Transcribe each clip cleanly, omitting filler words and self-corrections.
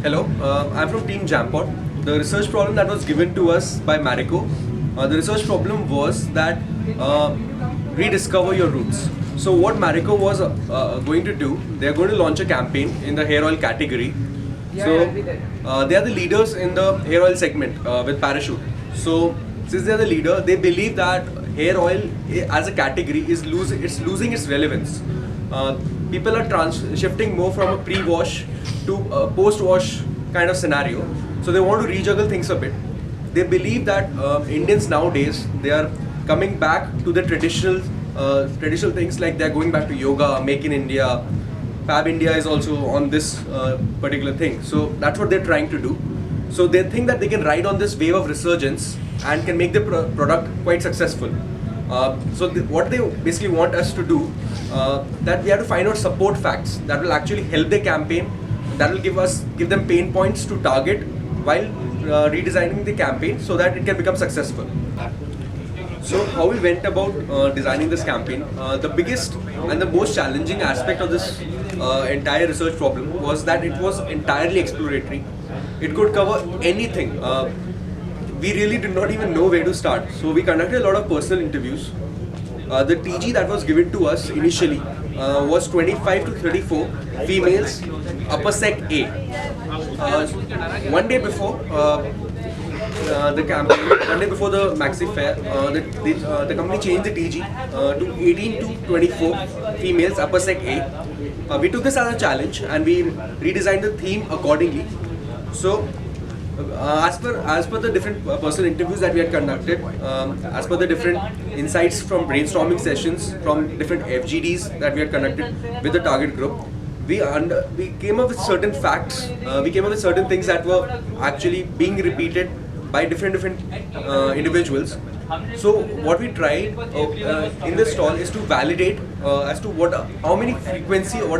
Hello, I'm from team Jampot. The research problem that was given to us by Marico, the research problem was that rediscover your roots. So what Marico was going to do, they're going to launch a campaign in the hair oil category. So they are the leaders in the hair oil segment with Parachute. So since they are the leader, they believe that hair oil as a category is losing its relevance. People are shifting more from a pre-wash to a post-wash kind of scenario. So they want to rejuggle things a bit. They believe that Indians nowadays, they are coming back to the traditional things, like they're going back to yoga, Make in India. Fab India is also on this particular thing. So that's what they're trying to do. So they think that they can ride on this wave of resurgence and can make the product quite successful. What they basically want us to do, that we have to find out support facts that will actually help their campaign, that will give them pain points to target while redesigning the campaign so that it can become successful. So how we went about designing this campaign, the biggest and the most challenging aspect of this entire research problem was that it was entirely exploratory. It could cover anything. We really did not even know where to start. So we conducted a lot of personal interviews. The TG that was given to us initially was 25 to 34 females, upper sec A. One day before the campaign, one day before the Maxi fair, the company changed the TG to 18 to 24 females, upper sec A. We took this as a challenge and we redesigned the theme accordingly. So as per the different personal interviews that we had conducted, as per the different insights from brainstorming sessions, from different FGDs that we had conducted with the target group, we came up with certain facts. We came up with certain things that were actually being repeated by different individuals. So what we tried in this stall is to validate as to what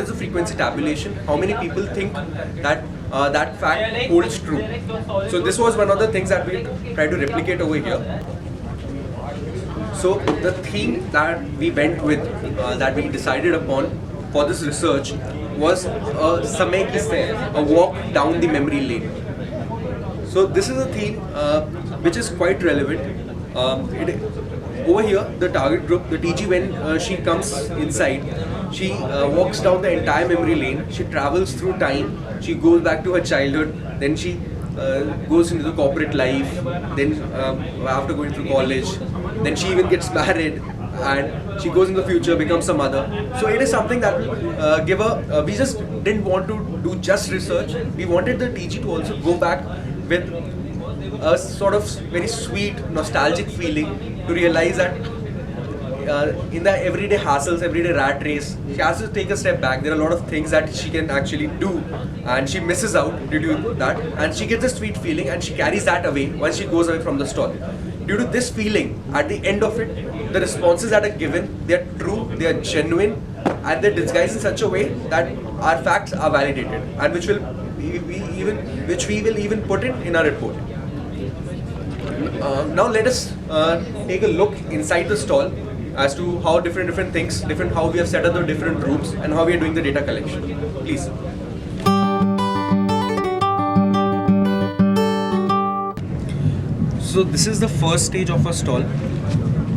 is the frequency tabulation, how many people think that that fact holds true. So this was one of the things that we tried to replicate over here. So the theme that we went with, that we decided upon for this research was Samay Ki Sair, a walk down the memory lane. So this is a theme which is quite relevant. Over here, the target group, the TG, when she comes inside, she walks down the entire memory lane. She travels through time. She goes back to her childhood. Then she goes into the corporate life. Then after going through college, then she even gets married, and she goes in the future, becomes a mother. So it is something that will give her. We just didn't want to do just research. We wanted the TG to also go back with a sort of very sweet, nostalgic feeling, to realize that in the everyday hassles, everyday rat race, she has to take a step back. There are a lot of things that she can actually do and she misses out due to that, and she gets a sweet feeling and she carries that away once she goes away from the stall. Due to this feeling, at the end of it, the responses that are given, they are true, they are genuine, and they're disguised in such a way that our facts are validated, and which we will even put it in our report. Now let us take a look inside the stall as to how different things, how we have set up the different rooms and how we are doing the data collection. Please. So this is the first stage of our stall.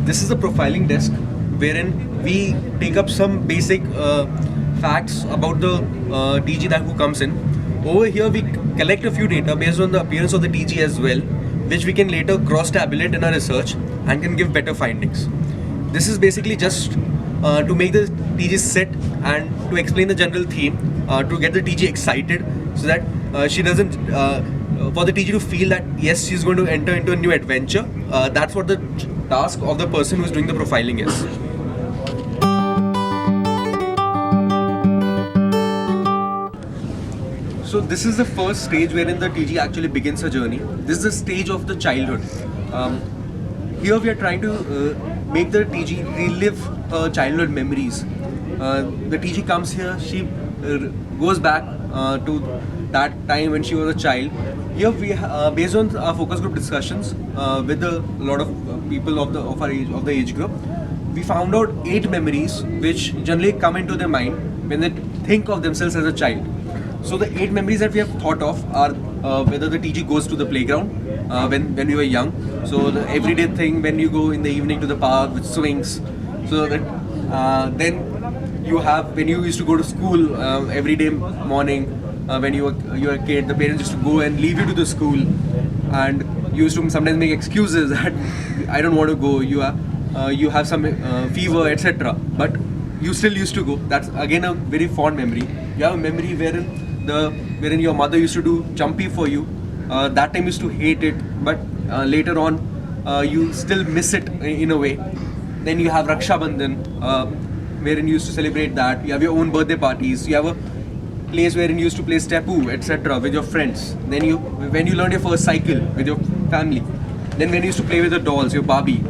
This is the profiling desk, wherein we take up some basic facts about the TG who comes in. Over here we collect a few data based on the appearance of the TG as well, which we can later cross-tabulate in our research and can give better findings. This is basically just to make the TG sit and to explain the general theme, to get the TG excited so that she doesn't, for the TG to feel that yes, she's going to enter into a new adventure. That's what the task of the person who's doing the profiling is. So this is the first stage wherein the TG actually begins her journey. This is the stage of the childhood. Here we are trying to make the TG relive her childhood memories. The TG comes here, she goes back to that time when she was a child. Here we, based on our focus group discussions with a lot of people of the age group, we found out 8 memories which generally come into their mind when they think of themselves as a child. So the 8 memories that we have thought of are whether the TG goes to the playground when we were young. So the everyday thing when you go in the evening to the park with swings. So that then you have when you used to go to school every day morning when you were a kid, the parents used to go and leave you to the school, and you used to sometimes make excuses that I don't want to go. You have some fever, etc. But you still used to go. That's again a very fond memory. You have a memory wherein your mother used to do Jumpy for you. That time you used to hate it, but later on you still miss it in a way. Then you have Raksha Bandhan, wherein you used to celebrate that. You have your own birthday parties. You have a place wherein you used to play Stepoo, etc. with your friends. Then when you learned your first cycle with your family. Then when you used to play with the dolls, your Barbie.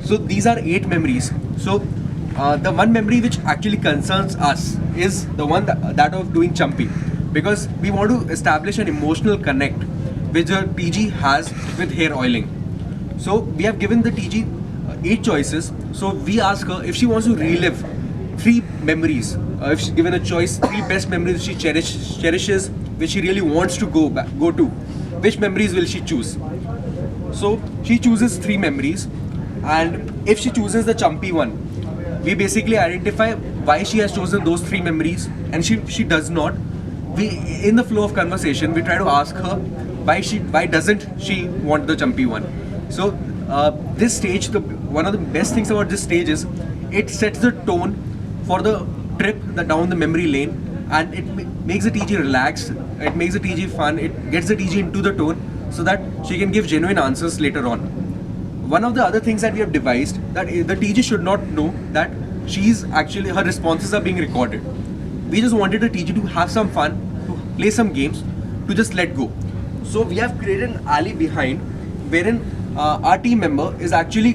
So these are 8 memories. So the one memory which actually concerns us is the one that of doing Chumpy, because we want to establish an emotional connect which the TG has with hair oiling. So we have given the TG 8 choices. So we ask her if she wants to relive 3 memories. If she's given a choice, 3 best memories she cherishes, which she really wants to go to. Which memories will she choose? So she chooses 3 memories, and if she chooses the Chumpy one, we basically identify why she has chosen those 3 memories, and she does not. We in the flow of conversation we try to ask her why doesn't she want the Chumpy one. So this stage, one of the best things about this stage is it sets the tone for the trip down the memory lane, and it makes the TG relaxed, it makes the TG fun, it gets the TG into the tone so that she can give genuine answers later on. One of the other things that we have devised, that the TG should not know that her responses are being recorded. We just wanted the TG to have some fun, to play some games, to just let go. So we have created an alley behind wherein our team member is actually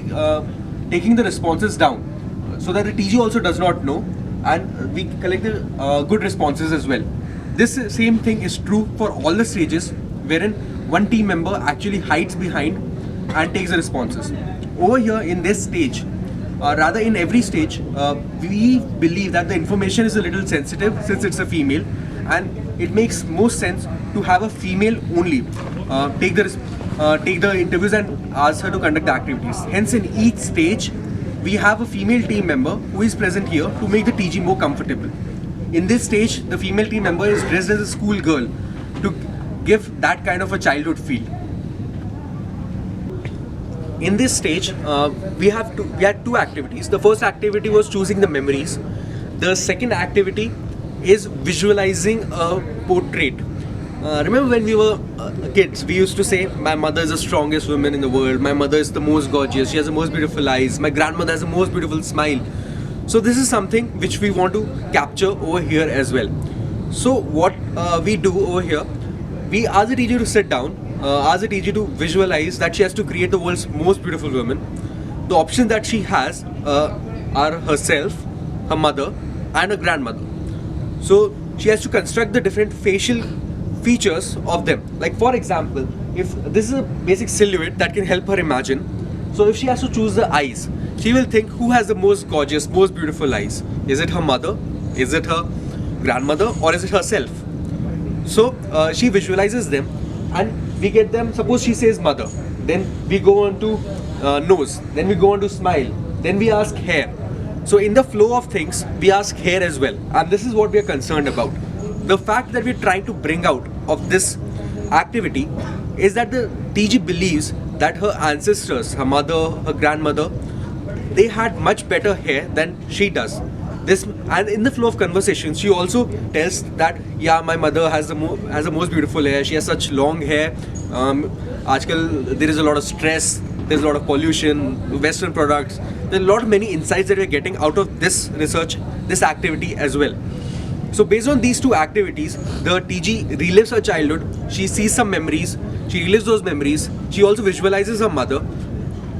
taking the responses down so that the TG also does not know, and we collect the good responses as well. This same thing is true for all the stages wherein one team member actually hides behind and takes the responses. Over here in this stage, rather in every stage, we believe that the information is a little sensitive since it's a female, and it makes most sense to have a female only take the interviews and ask her to conduct the activities. Hence in each stage, we have a female team member who is present here to make the TG more comfortable. In this stage, the female team member is dressed as a school girl to give that kind of a childhood feel. In this stage, we had 2 activities. The first activity was choosing the memories. The second activity is visualizing a portrait. Remember when we were kids, we used to say, my mother is the strongest woman in the world, my mother is the most gorgeous, she has the most beautiful eyes, my grandmother has the most beautiful smile. So this is something which we want to capture over here as well. So what we do over here, we ask the teacher to sit down, ask the teacher to visualize that she has to create the world's most beautiful woman. The options that she has are herself, her mother and her grandmother. So she has to construct the different facial features of them. Like for example, if this is a basic silhouette that can help her imagine. So if she has to choose the eyes, she will think who has the most gorgeous, most beautiful eyes. Is it her mother? Is it her grandmother? Or is it herself? So she visualizes them and we get them. Suppose she says mother, then we go on to nose, then we go on to smile, then we ask hair. So in the flow of things, we ask hair as well, and this is what we are concerned about. The fact that we are trying to bring out of this activity is that the TG believes that her ancestors, her mother, her grandmother, they had much better hair than she does. And in the flow of conversation, she also tells that yeah, my mother has the most beautiful hair. She has such long hair. Aajkal there is a lot of stress. There's a lot of pollution, Western products. There are a lot of many insights that we're getting out of this research, this activity as well. So based on these 2 activities, the TG relives her childhood. She sees some memories. She relives those memories. She also visualizes her mother,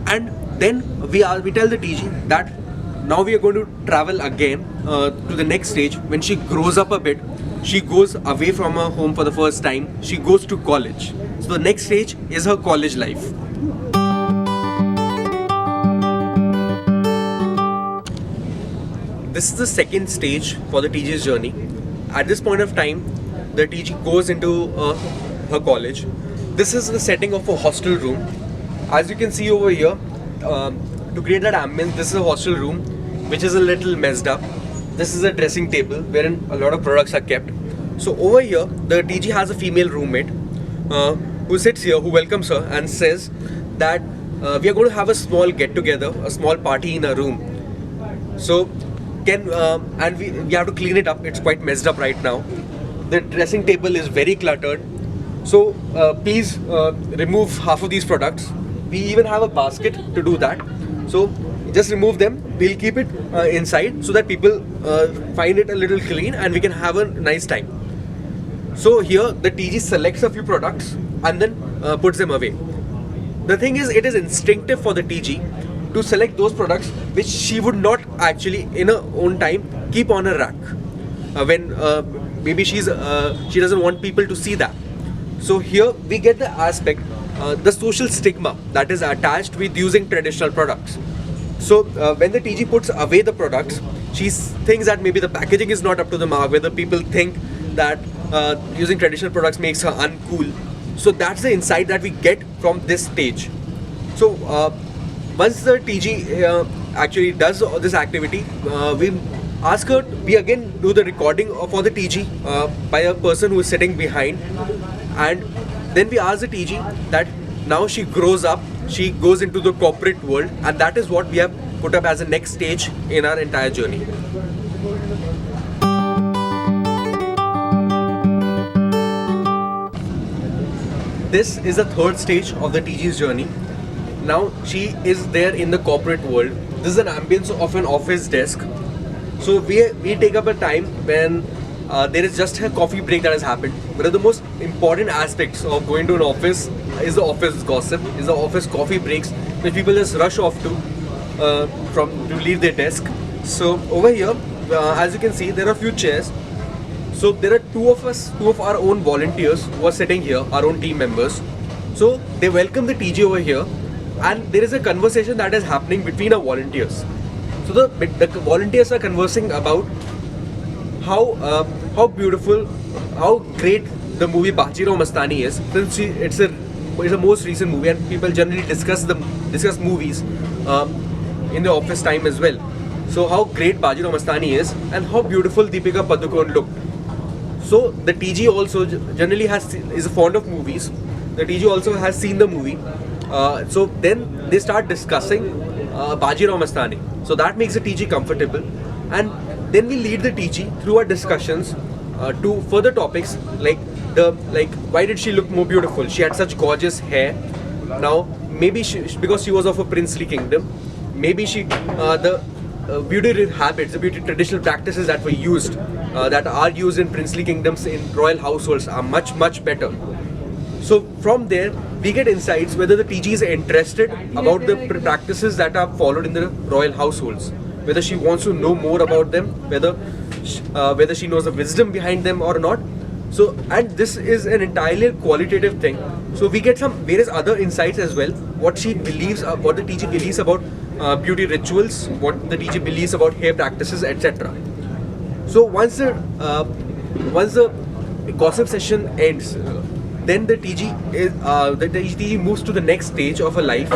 and then we tell the TG that now we are going to travel again to the next stage. When she grows up a bit, she goes away from her home for the first time. She goes to college. So the next stage is her college life. This is the second stage for the TG's journey. At this point of time, the TG goes into her college. This is the setting of a hostel room. As you can see over here, to create that ambience, this is a hostel room which is a little messed up. This is a dressing table wherein a lot of products are kept. So over here, the TG has a female roommate who sits here, who welcomes her and says that we are going to have a small get-together, a small party in a room. So and we have to clean it up. It's quite messed up right now. The dressing table is very cluttered. So please remove half of these products. We even have a basket to do that. So just remove them. We'll keep it inside so that people find it a little clean and we can have a nice time. So here the TG selects a few products and then puts them away. The thing is, it is instinctive for the TG to select those products which she would not actually in her own time keep on her rack when maybe she doesn't want people to see that. So here we get the aspect, the social stigma that is attached with using traditional products. So when the TG puts away the products, she thinks that maybe the packaging is not up to the mark, whether people think that using traditional products makes her uncool. So that's the insight that we get from this stage. So once the TG actually does this activity, we ask her, we again do the recording for the TG by a person who is sitting behind, and then we ask the TG that now she grows up, she goes into the corporate world, and that is what we have put up as a next stage in our entire journey. This is the third stage of the TG's journey. Now she is there in the corporate world. This is an ambience of an office desk. So we take up a time when there is just a coffee break that has happened. One of the most important aspects of going to an office is the office gossip, is the office coffee breaks, which people just rush off to leave their desk. So over here, as you can see, there are a few chairs. So there are two of our own volunteers who are sitting here, our own team members. So they welcome the TG over here, and there is a conversation that is happening between our volunteers. So the volunteers are conversing about how beautiful, how great the movie Bajirao Mastani is. Since it's a most recent movie, and people generally discuss movies in the office time as well. So how great Bajirao Mastani is, and how beautiful Deepika Padukone looked. So the TG also generally is fond of movies. The TG also has seen the movie. So then they start discussing Bajirao Mastani. So that makes the TG comfortable, and then we lead the TG through our discussions to further topics like why did she look more beautiful? She had such gorgeous hair. Now maybe because she was of a princely kingdom, maybe the beauty habits, the beauty traditional practices that were used, that are used in princely kingdoms, in royal households, are much better. So from there we get insights whether the TG is interested about the practices that are followed in the royal households, whether she wants to know more about them, whether she knows the wisdom behind them or not. So, and this is an entirely qualitative thing. So we get some various other insights as well. What she believes, what the TG believes about beauty rituals, what the TG believes about hair practices, etc. So once the gossip session ends, then the TG moves to the next stage of her life.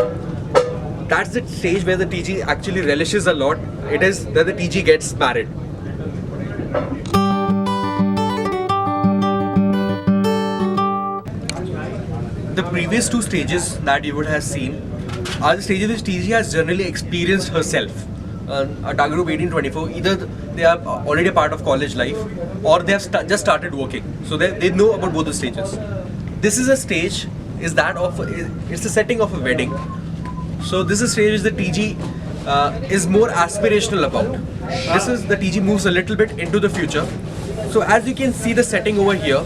That's the stage where the TG actually relishes a lot. It is that the TG gets married. The previous two stages that you would have seen are the stages which TG has generally experienced herself. A target group 18-24, either they are already a part of college life or they have just started working. So they know about both the stages. This is a stage, it's the setting of a wedding. So this is a stage the TG is more aspirational about. This is the TG moves a little bit into the future. So as you can see the setting over here,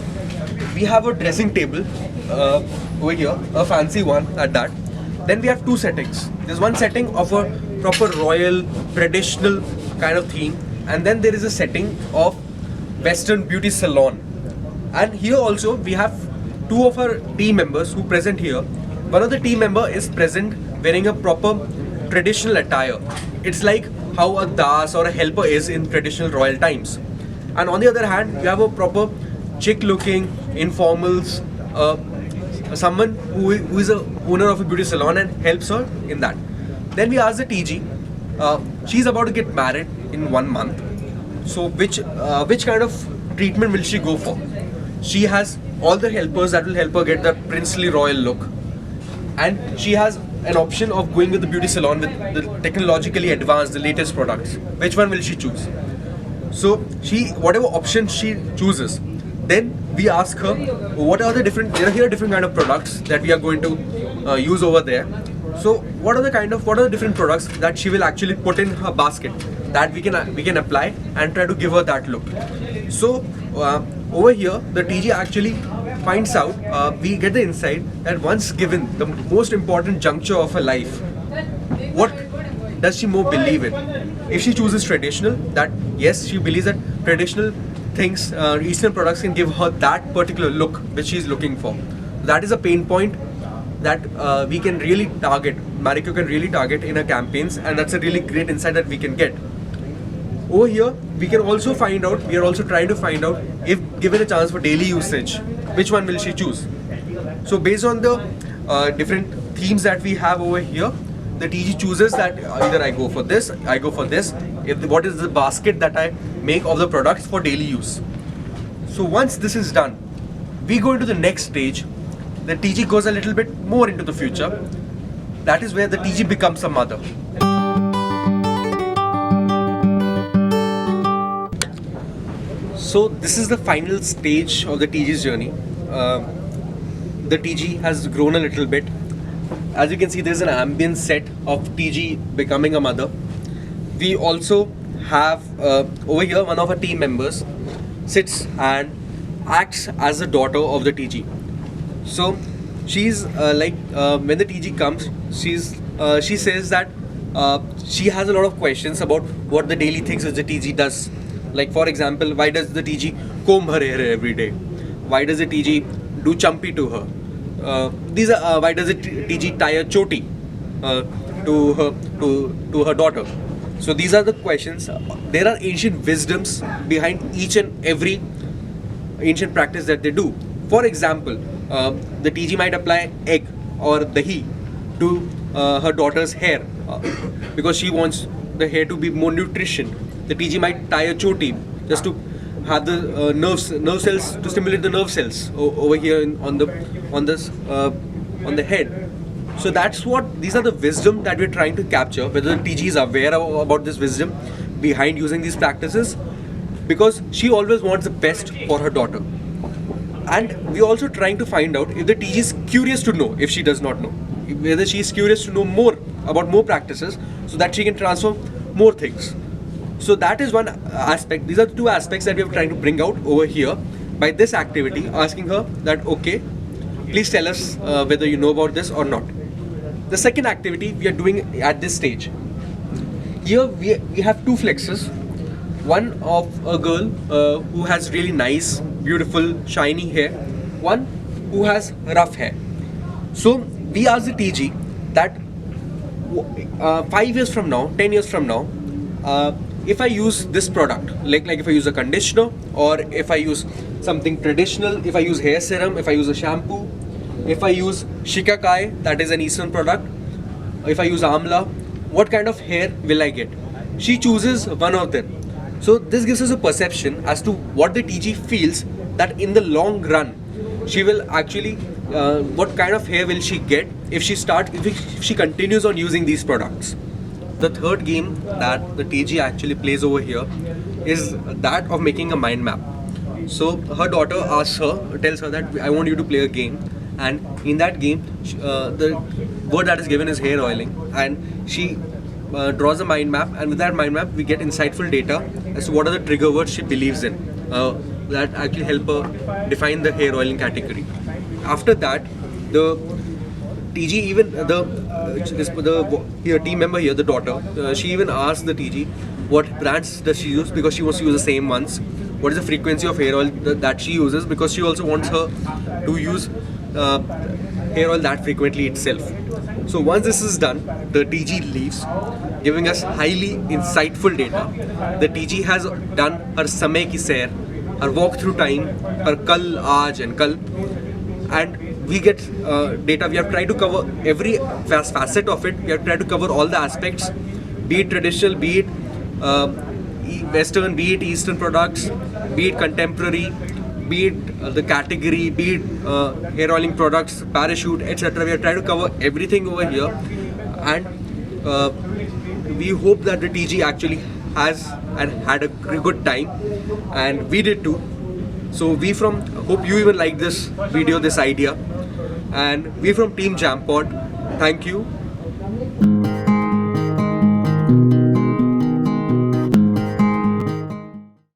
we have a dressing table over here, a fancy one at that. Then we have two settings. There's one setting of a proper royal, traditional kind of theme, and then there is a setting of Western beauty salon. And here also we have two of our team members who present here. One of the team member is present wearing a proper traditional attire. It's like how a das or a helper is in traditional royal times. And on the other hand, you have a proper chic looking, informals, someone who is a owner of a beauty salon and helps her in that. Then we ask the TG. She's about to get married in 1 month. So which kind of treatment will she go for? She has all the helpers that will help her get that princely royal look, and she has an option of going with the beauty salon with the technologically advanced, the latest products. Which one will she choose? So whatever option she chooses, then we ask her what are the different. Here are different kind of products that we are going to use over there. So what are the different products that she will actually put in her basket that we can apply and try to give her that look. So over here the TG actually finds out, we get the insight that once given the most important juncture of her life, what does she more believe in? If she chooses traditional, that yes, she believes that traditional things, Eastern products can give her that particular look which she is looking for. That is a pain point that we can really target, Marico can really target in her campaigns, and that's a really great insight that we can get. Over here, we can also find out, we are also trying to find out if given a chance for daily usage, which one will she choose? So based on the different themes that we have over here, the TG chooses that either I go for this, what is the basket that I make of the products for daily use. So once this is done, we go into the next stage. The TG goes a little bit more into the future. That is where the TG becomes a mother. So this is the final stage of the TG's journey. The TG has grown a little bit. As you can see, there's an ambient set of TG becoming a mother. We also have over here one of our team members sits and acts as the daughter of the TG. So she's when the TG comes, she says that she has a lot of questions about what the daily things that the TG does. Like for example, why does the TG comb her hair every day? Why does the TG do chumpy to her? Why does the TG tie a choti to her daughter? So these are the questions. There are ancient wisdoms behind each and every ancient practice that they do. For example, the TG might apply egg or dahi to her daughter's hair because she wants the hair to be more nutrition. The TG might tie a choti just to have the nerve cells, to stimulate the nerve cells over here on the head. So these are the wisdom that we're trying to capture, whether the TG is aware about this wisdom behind using these practices, because she always wants the best for her daughter. And we're also trying to find out if the TG is curious to know, if she does not know, whether she is curious to know more about more practices so that she can transform more things. So that is one aspect. These are the two aspects that we are trying to bring out over here by this activity, asking her that, okay, please tell us whether you know about this or not. The second activity we are doing at this stage. Here we have two flexes. One of a girl who has really nice, beautiful, shiny hair. One who has rough hair. So we ask the TG that 5 years from now, 10 years from now, if I use this product, like if I use a conditioner, or if I use something traditional, if I use hair serum, if I use a shampoo, if I use shikakai, that is an Eastern product, if I use amla, what kind of hair will I get? She chooses one of them. So this gives us a perception as to what the TG feels that in the long run, she will actually, what kind of hair will she get if she continues on using these products. The third game that the TG actually plays over here is that of making a mind map. So her daughter tells her that I want you to play a game, and in that game the word that is given is hair oiling, and she draws a mind map, and with that mind map we get insightful data as to what are the trigger words she believes in that actually help her define the hair oiling category. After that, the TG even the team member here, the daughter, she even asks the TG what brands does she use, because she wants to use the same ones. What is the frequency of hair oil that she uses, because she also wants her to use hair oil that frequently itself. So once this is done, the TG leaves, giving us highly insightful data. The TG has done her samay ki sair, our walk through time, our kal, aaj and kal, and we get data. We have tried to cover every facet of it. We have tried to cover all the aspects, be it traditional, be it Western, be it Eastern products, be it contemporary, be it the category, be it hair oiling products, parachute, etc. We have tried to cover everything over here, and we hope that the TG actually has and had a good time, and we did too. So we from hope you even like this video, this idea, and we from Team Jampot, thank you.